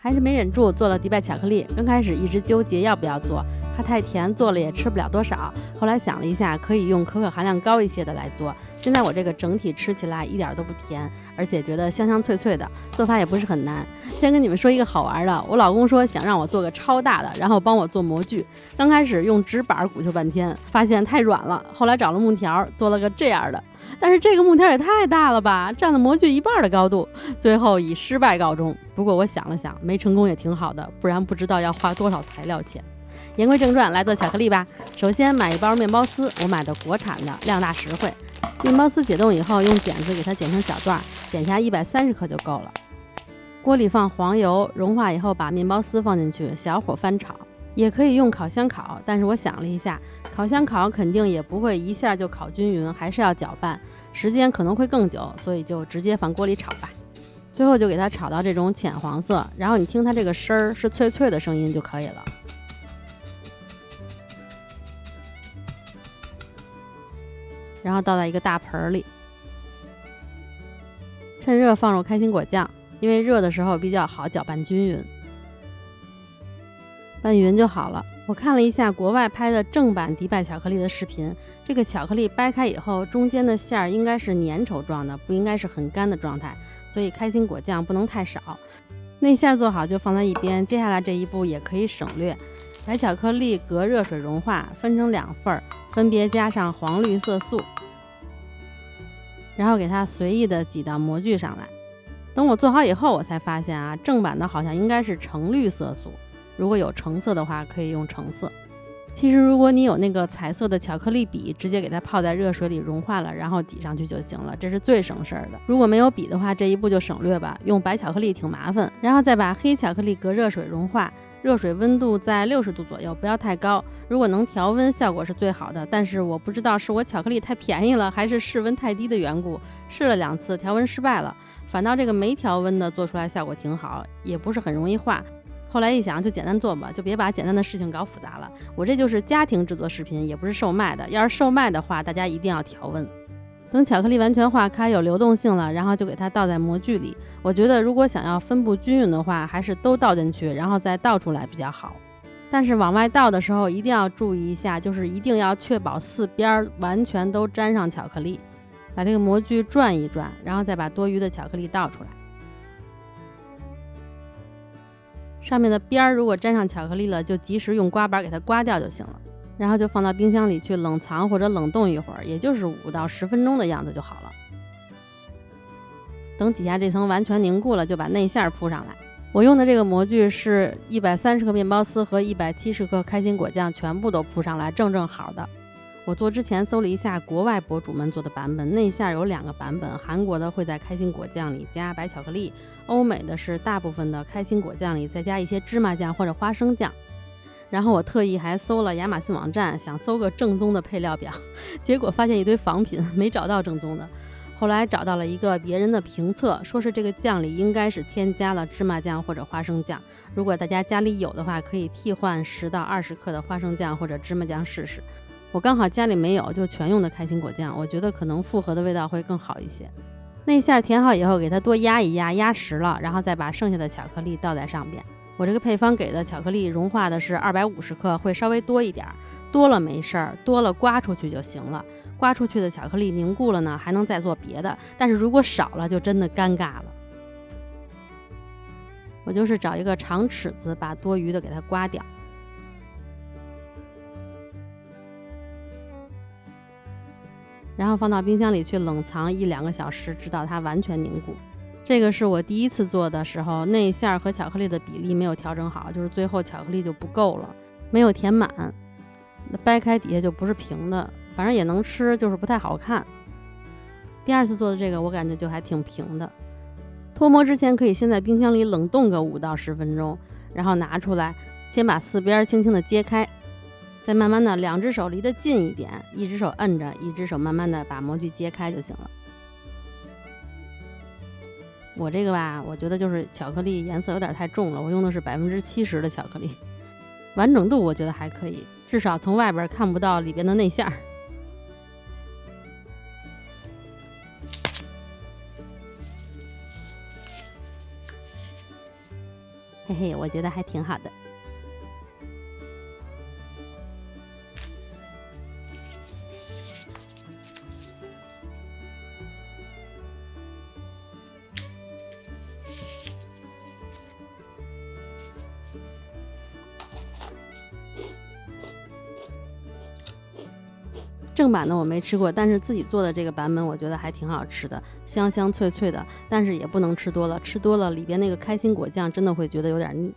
还是没忍住做了迪拜巧克力。刚开始一直纠结要不要做，怕太甜，做了也吃不了多少。后来想了一下，可以用可可含量高一些的来做。现在我这个整体吃起来一点都不甜，而且觉得香香脆脆的，做法也不是很难。先跟你们说一个好玩的，我老公说想让我做个超大的，然后帮我做模具。刚开始用纸板鼓秋半天，发现太软了，后来找了木条做了个这样的。但是这个木条也太大了吧，占了模具一半的高度，最后以失败告终。不过我想了想，没成功也挺好的，不然不知道要花多少材料钱。言归正传，来做巧克力吧。首先买一包面包丝，我买的国产的，量大实惠。面包丝解冻以后，用剪子给它剪成小段，剪下130克就够了。锅里放黄油，融化以后把面包丝放进去，小火翻炒。也可以用烤箱烤，但是我想了一下，烤箱烤肯定也不会一下就烤均匀，还是要搅拌，时间可能会更久，所以就直接放锅里炒吧。最后就给它炒到这种浅黄色，然后你听它这个声儿是脆脆的声音就可以了。然后倒在一个大盆里，趁热放入开心果酱，因为热的时候比较好搅拌均匀。拌匀就好了。我看了一下国外拍的正版迪拜巧克力的视频，这个巧克力掰开以后，中间的馅儿应该是粘稠状的，不应该是很干的状态，所以开心果酱不能太少。内馅做好就放在一边，接下来这一步也可以省略。白巧克力隔热水融化，分成2份，分别加上黄绿色素，然后给它随意的挤到模具上来。等我做好以后，我才发现啊，正版的好像应该是橙绿色素。如果有橙色的话，可以用橙色。其实如果你有那个彩色的巧克力笔，直接给它泡在热水里融化了，然后挤上去就行了，这是最省事儿的。如果没有笔的话，这一步就省略吧，用白巧克力挺麻烦。然后再把黑巧克力隔热水融化，热水温度在60度左右，不要太高。如果能调温，效果是最好的。但是我不知道是我巧克力太便宜了，还是室温太低的缘故，试了2次调温失败了。反倒这个没调温的做出来效果挺好，也不是很容易化。后来一想，就简单做吧，就别把简单的事情搞复杂了。我这就是家庭制作视频，也不是售卖的。要是售卖的话，大家一定要调温。等巧克力完全化开，有流动性了，然后就给它倒在模具里。我觉得如果想要分布均匀的话，还是都倒进去，然后再倒出来比较好。但是往外倒的时候一定要注意一下，就是一定要确保4边完全都沾上巧克力。把这个模具转一转，然后再把多余的巧克力倒出来。上面的边儿如果沾上巧克力了，就及时用刮板给它刮掉就行了。然后就放到冰箱里去冷藏或者冷冻一会儿，也就是5到10分钟的样子就好了。等底下这层完全凝固了，就把内馅铺上来。我用的这个模具是130克面包丝和170克开心果酱全部都铺上来，正好的。我做之前搜了一下国外博主们做的版本，内馅有2个版本，韩国的会在开心果酱里加白巧克力，欧美的是大部分的开心果酱里再加一些芝麻酱或者花生酱。然后我特意还搜了亚马逊网站，想搜个正宗的配料表，结果发现一堆仿品，没找到正宗的。后来找到了一个别人的评测，说是这个酱里应该是添加了芝麻酱或者花生酱。如果大家家里有的话，可以替换10到20克的花生酱或者芝麻酱试试。我刚好家里没有，就全用的开心果酱，我觉得可能复合的味道会更好一些。内馅填好以后，给它多压一压，压实了，然后再把剩下的巧克力倒在上边。我这个配方给的巧克力融化的是250克，会稍微多一点，多了没事儿，多了刮出去就行了。刮出去的巧克力凝固了呢，还能再做别的，但是如果少了就真的尴尬了。我就是找一个长尺子，把多余的给它刮掉。然后放到冰箱里去冷藏1-2个小时，直到它完全凝固。这个是我第一次做的时候，内馅和巧克力的比例没有调整好，就是最后巧克力就不够了，没有填满，掰开底下就不是平的，反正也能吃，就是不太好看。第2次做的这个我感觉就还挺平的。脱模之前可以先在冰箱里冷冻个5到10分钟，然后拿出来，先把4边轻轻的揭开，再慢慢的2只手离得近一点，1只手摁着，1只手慢慢的把模具揭开就行了。我这个吧，我觉得就是巧克力颜色有点太重了，我用的是70%的巧克力，完整度我觉得还可以，至少从外边看不到里边的内馅儿。嘿嘿，我觉得还挺好的。正版的我没吃过，但是自己做的这个版本我觉得还挺好吃的，香香脆脆的，但是也不能吃多了，吃多了里边那个开心果酱真的会觉得有点腻。